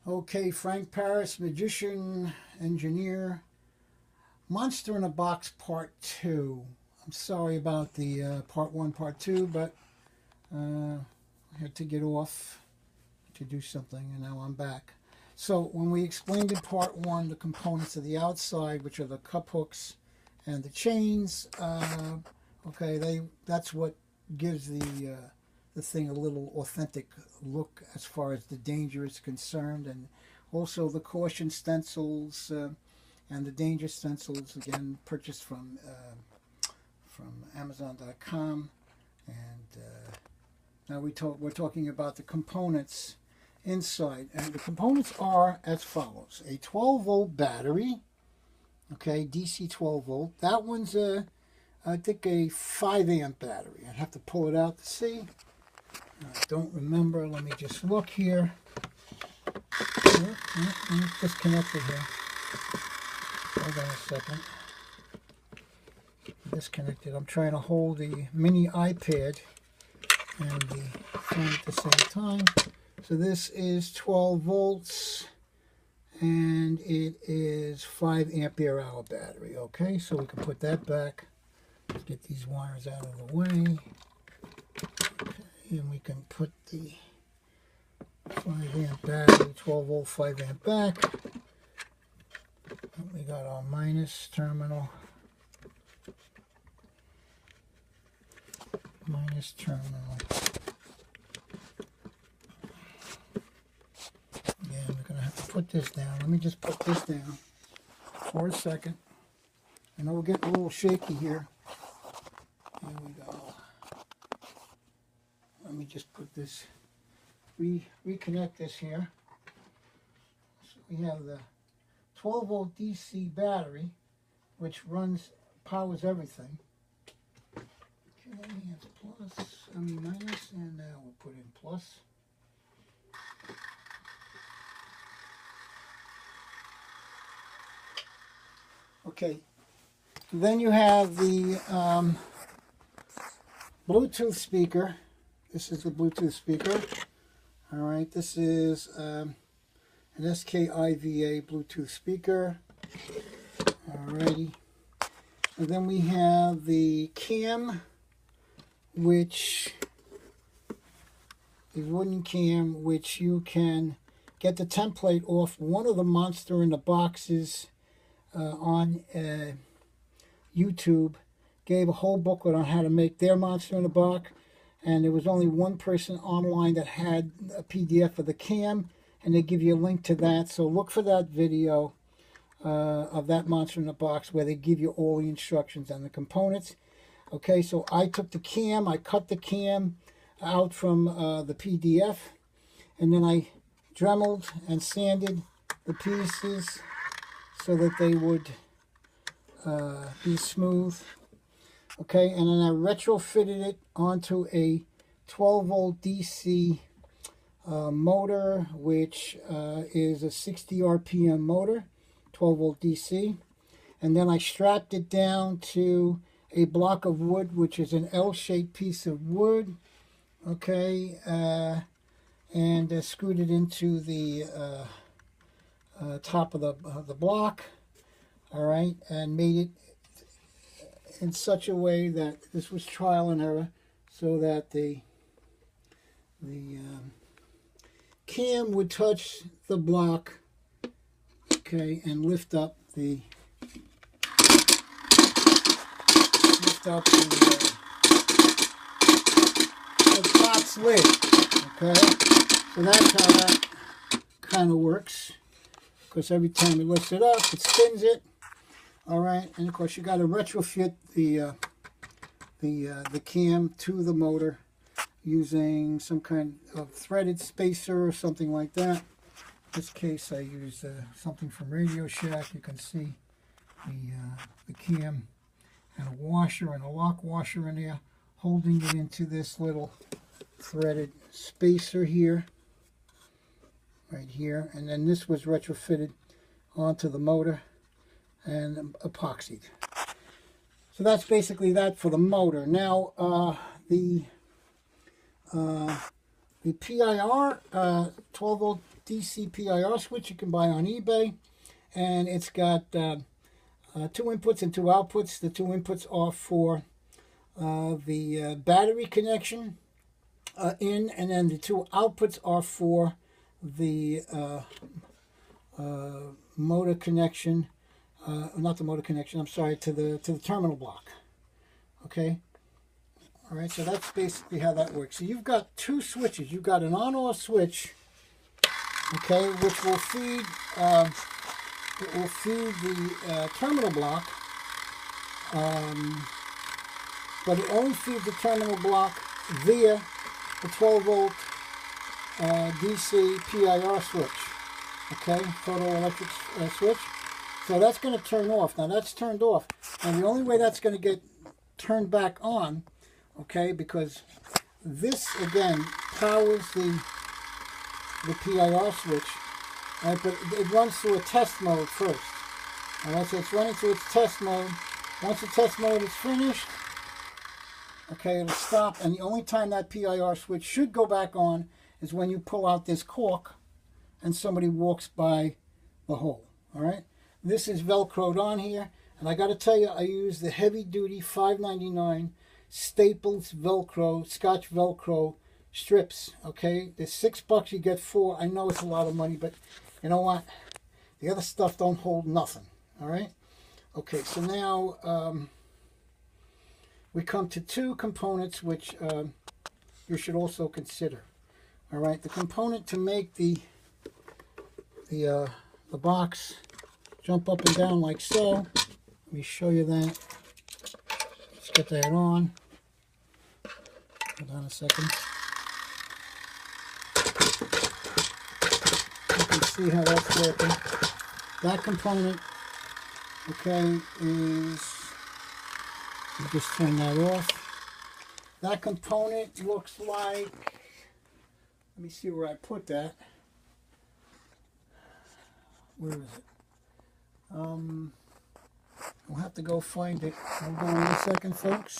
Okay, Frank Paris, magician, engineer, Monster in a Box Part 2. I'm sorry about the Part 1, Part 2, but I had to get off to do something, and now I'm back. So when we explained in Part 1 the components of the outside, which are the cup hooks and the chains, that's what gives the thing a little authentic look as far as the danger is concerned, and also the caution stencils and the danger stencils, again purchased from Amazon.com. And now we're talking about the components inside, and the components are as follows: a 12-volt battery, okay, DC 12 volt. That one's I think a 5 amp battery. I'd have to pull it out to see. I don't remember. Let me just look here. Disconnected here. Hold on a second. Disconnected. I'm trying to hold the mini iPad and the phone at the same time. So this is 12 volts and it is 5 ampere hour battery. Okay, so we can put that back. Let's get these wires out of the way. And we can put the 5 amp battery, 12 volt 5 amp back. And we got our minus terminal. Minus terminal. Again, we're going to have to put this down. Let me just put this down for a second. I know we're getting a little shaky here. Here we go. Let me just put this, reconnect this here. So we have the 12 volt DC battery, which powers everything. Okay, it's plus, minus, and now we'll put in plus. Okay, then you have the Bluetooth speaker. This is the Bluetooth speaker. All right, this is an SK-IVA Bluetooth speaker. Alrighty. And then we have the cam, which the wooden cam, which you can get the template off one of the Monster in the Boxes on YouTube. Gave a whole booklet on how to make their Monster in the Box. And there was only one person online that had a PDF of the cam, and they give you a link to that. So look for that video of that Monster in the Box where they give you all the instructions and the components. Okay, so I took the cam, I cut the cam out from the PDF, and then I dremeled and sanded the pieces so that they would be smooth. Okay, and then I retrofitted it onto a 12 volt DC motor, which is a 60 RPM motor, 12 volt DC. And then I strapped it down to a block of wood, which is an L-shaped piece of wood. Okay, and screwed it into the top of the block. All right, and made it in such a way that this was trial and error, so that the cam would touch the block, okay, and lift up the box lid. Okay, so that's how that kind of works. Because every time it lifts it up, it spins it. All right, and of course you got to retrofit the cam to the motor using some kind of threaded spacer or something like that. In this case, I used something from Radio Shack. You can see the cam and a washer and a lock washer in there, holding it into this little threaded spacer here, right here. And then this was retrofitted onto the motor and epoxied. So that's basically that for the motor. Now the The PIR, 12 volt DC PIR switch you can buy on eBay, and it's got 2 inputs and 2 outputs. The 2 inputs are for the battery connection in, and then the 2 outputs are for the motor connection, not the motor connection, I'm sorry, to the terminal block. Okay? All right, so that's basically how that works. So you've got 2 switches. You've got an on-off switch, okay, which will feed the terminal block, but it only feeds the terminal block via the 12 volt DC PIR switch, okay, photoelectric switch. So that's going to turn off. Now that's turned off, and the only way that's going to get turned back on, okay, because this again powers the PIR switch, right, but it runs through a test mode first. All right, so it's running through its test mode. Once the test mode is finished, okay, it'll stop, and the only time that PIR switch should go back on is when you pull out this cork and somebody walks by the hole. All right, this is Velcroed on here, and I got to tell you, I use the heavy-duty $5.99 Staples Velcro, Scotch Velcro strips. Okay, there's $6, you get 4. I know it's a lot of money, but you know what? The other stuff don't hold nothing. All right. Okay, so now we come to 2 components which you should also consider. All right, the component to make the box jump up and down like so. Let me show you that. Let's get that on. Hold on a second. You can see how that's working. That component, okay, is, you just turn that off. That component looks like, let me see where I put that. Where is it? We'll have to go find it. Hold on a second, folks.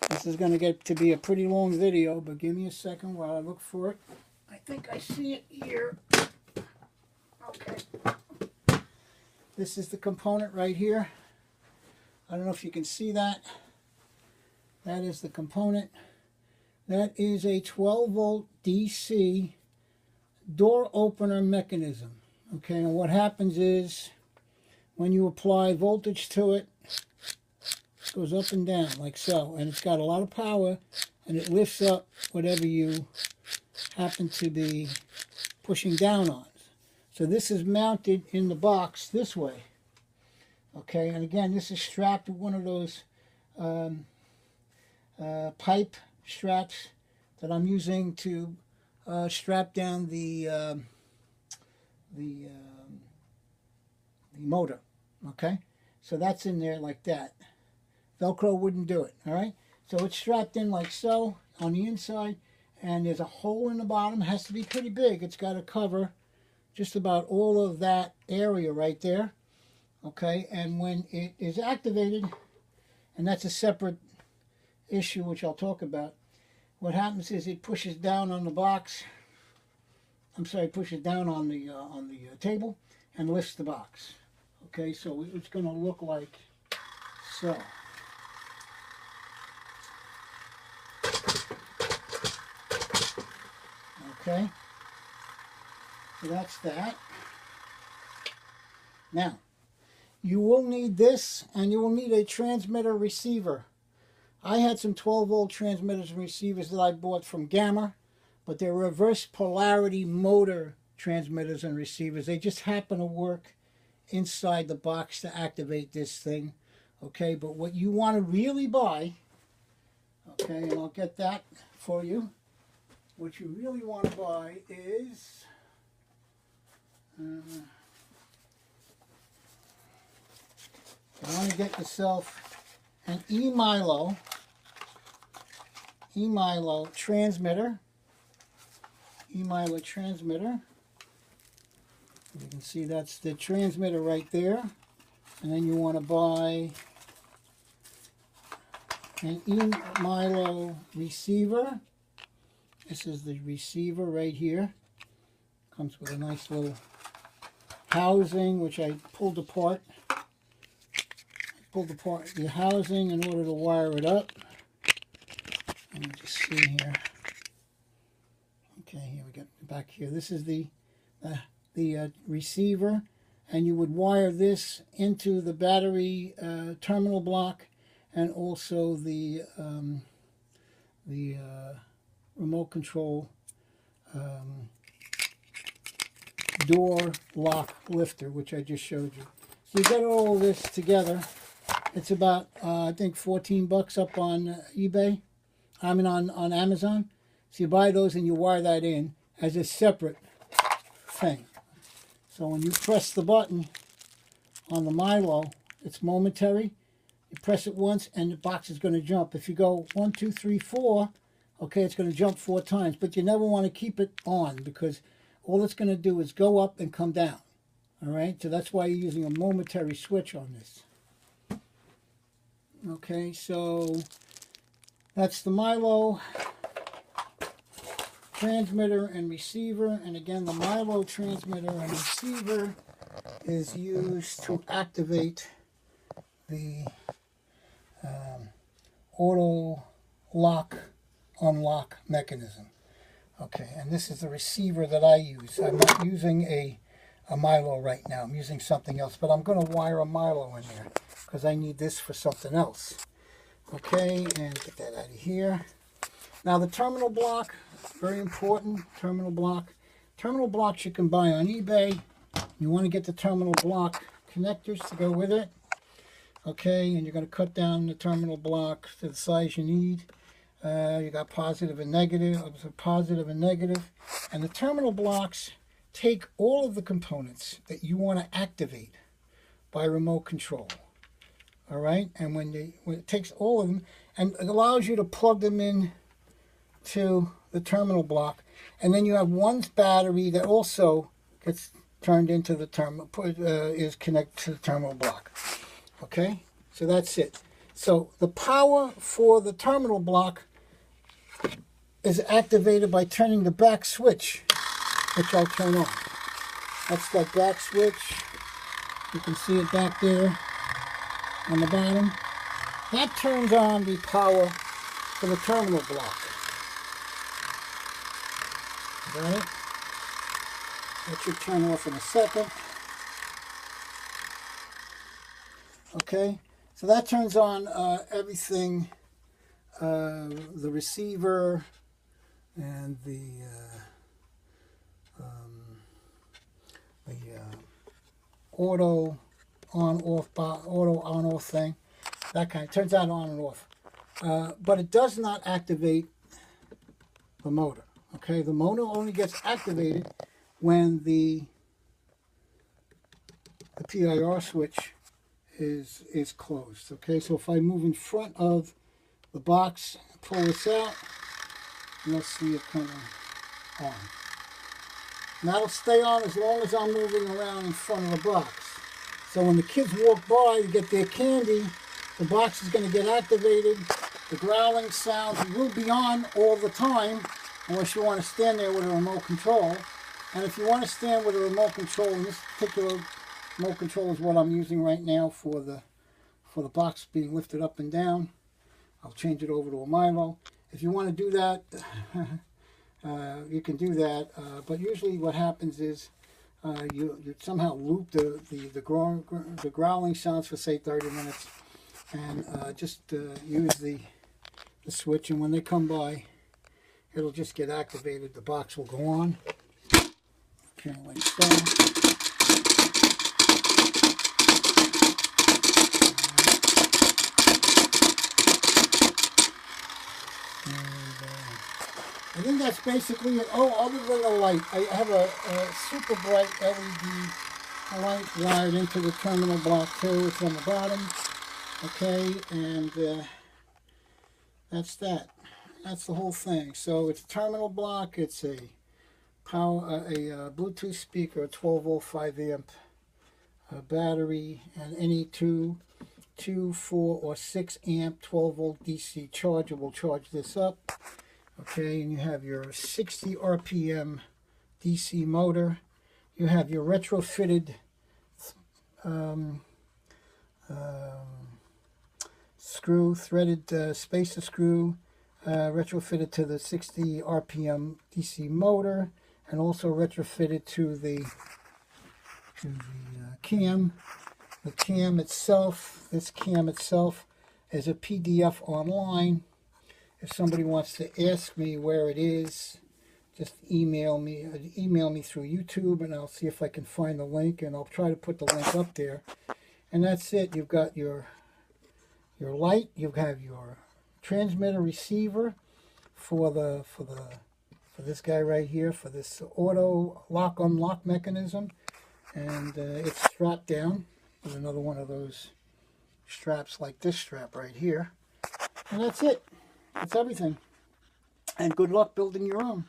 This is going to get to be a pretty long video, but give me a second while I look for it. I think I see it here. Okay. This is the component right here. I don't know if you can see that. That is the component. That is a 12 volt DC door opener mechanism. Okay, and what happens is when you apply voltage to it, it goes up and down like so, and it's got a lot of power, and it lifts up whatever you happen to be pushing down on. So this is mounted in the box this way. Okay, and again, this is strapped with one of those pipe straps that I'm using to strap down the motor. Okay, so that's in there like that. Velcro wouldn't do it. All right, so it's strapped in like so on the inside, and there's a hole in the bottom. It has to be pretty big. It's got to cover just about all of that area right there. Okay, and when it is activated, and that's a separate issue which I'll talk about, what happens is it pushes down on the box. I'm sorry, pushes down on the table and lifts the box. Okay, so it's going to look like so. Okay, so that's that. Now, you will need this, and you will need a transmitter receiver. I had some 12 volt transmitters and receivers that I bought from Gamma, but they're reverse polarity motor transmitters and receivers. They just happen to work inside the box to activate this thing. Okay, but what you want to really buy, okay, and I'll get that for you. What you really want to buy is you want to get yourself an E-Milo transmitter. E-Milo transmitter. You can see that's the transmitter right there. And then you want to buy an E-Milo receiver. This is the receiver right here. Comes with a nice little housing, which I pulled apart. Pulled apart the housing in order to wire it up. Let me just see here. Okay, here we go. Back here. This is the receiver, and you would wire this into the battery terminal block, and also the remote control door lock lifter, which I just showed you. So you get all this together. It's about I think 14 bucks up on eBay. I mean on Amazon. So you buy those and you wire that in as a separate thing. So when you press the button on the Milo, it's momentary. You press it once and the box is going to jump. If you go 1, 2, 3, 4, okay, it's going to jump 4 times. But you never want to keep it on because all it's going to do is go up and come down. All right, so that's why you're using a momentary switch on this. Okay, so that's the Milo transmitter and receiver. And again, the Milo transmitter and receiver is used to activate the auto lock unlock mechanism. Okay, and this is the receiver that I use. I'm not using a Milo right now. I'm using something else, but I'm going to wire a Milo in there because I need this for something else. Okay, and get that out of here. Now the terminal block, very important, terminal block. Terminal blocks you can buy on eBay. You want to get the terminal block connectors to go with it. Okay, and you're going to cut down the terminal block to the size you need. You got positive and negative, and the terminal blocks take all of the components that you want to activate by remote control. All right, and when it takes all of them, and it allows you to plug them in to the terminal block, and then you have one battery that also gets turned into the terminal, is connected to the terminal block. Okay, so that's it. So the power for the terminal block is activated by turning the back switch, which I'll turn on. That's that back switch. You can see it back there on the bottom. That turns on the power for the terminal block. Got it? That should turn off in a second. Okay, so that turns on everything, the receiver and the auto on-off thing. That kind of turns that on and off. But it does not activate the motor. Okay, the motor only gets activated when the PIR switch is closed. Okay, so if I move in front of the box, pull this out, you'll see it coming on. And that'll stay on as long as I'm moving around in front of the box. So when the kids walk by to get their candy, the box is going to get activated. The growling sounds will be on all the time, unless you want to stand there with a remote control. And if you want to stand with a remote control, and this particular remote control is what I'm using right now for the box being lifted up and down. I'll change it over to a Milo. If you want to do that, you can do that. But usually what happens is you somehow loop the growling sounds for say 30 minutes, and just use the switch, and when they come by, it'll just get activated. The box will go on. Okay, like so. I think that's basically it. Oh, other than the light, I have a super bright LED light wired into the terminal block too. It's on the bottom. Okay, and that's that. That's the whole thing. So it's a terminal block. It's a power, a Bluetooth speaker, a 12-volt 5-amp battery, and any 2, 4, or 6 amp 12-volt DC charger will charge this up. Okay, and you have your 60 RPM DC motor. You have your retrofitted screw, threaded spacer screw, retrofitted to the 60 RPM DC motor, and also retrofitted to the cam. The cam itself, this cam itself, is a PDF online. If somebody wants to ask me where it is, just email me through YouTube, and I'll see if I can find the link, and I'll try to put the link up there. And that's it. You've got your light. You have your transmitter receiver for this guy right here, for this auto lock unlock mechanism, and it's strapped down with another one of those straps like this strap right here. And that's it. That's everything. And good luck building your own.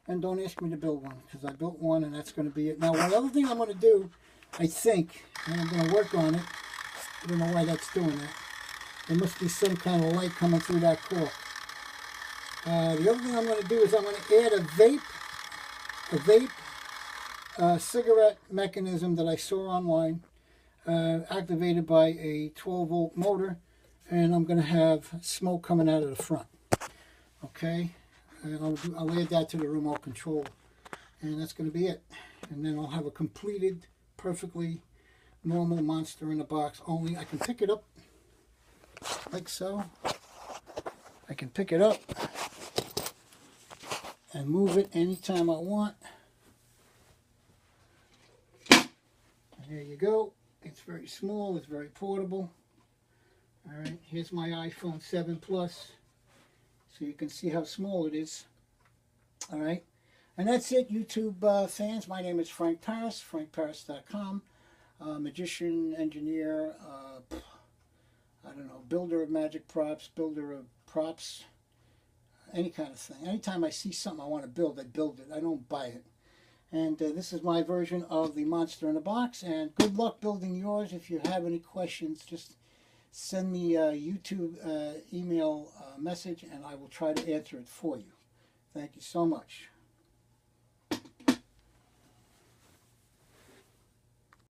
And don't ask me to build one, because I built one and that's going to be it. Now, one other thing I'm going to do, I think, and I'm going to work on it. I don't know why that's doing that. There must be some kind of light coming through that core. The other thing I'm going to do is I'm going to add a vape cigarette mechanism that I saw online, activated by a 12-volt motor, and I'm going to have smoke coming out of the front. Okay, and I'll add that to the remote control, and that's going to be it. And then I'll have a completed, perfectly normal monster in a box. Only I can pick it up like so. I can pick it up and move it anytime I want. And there you go. It's very small. It's very portable. All right, here's my iPhone 7 Plus, so you can see how small it is. All right, and that's it, YouTube fans. My name is Frank Paris, frankparis.com. Magician, engineer, I don't know, builder of magic props, builder of props, any kind of thing. Anytime I see something I want to build, I build it. I don't buy it. And this is my version of the Monster in a Box. And good luck building yours. If you have any questions, just send me a YouTube email message, and I will try to answer it for you. Thank you so much.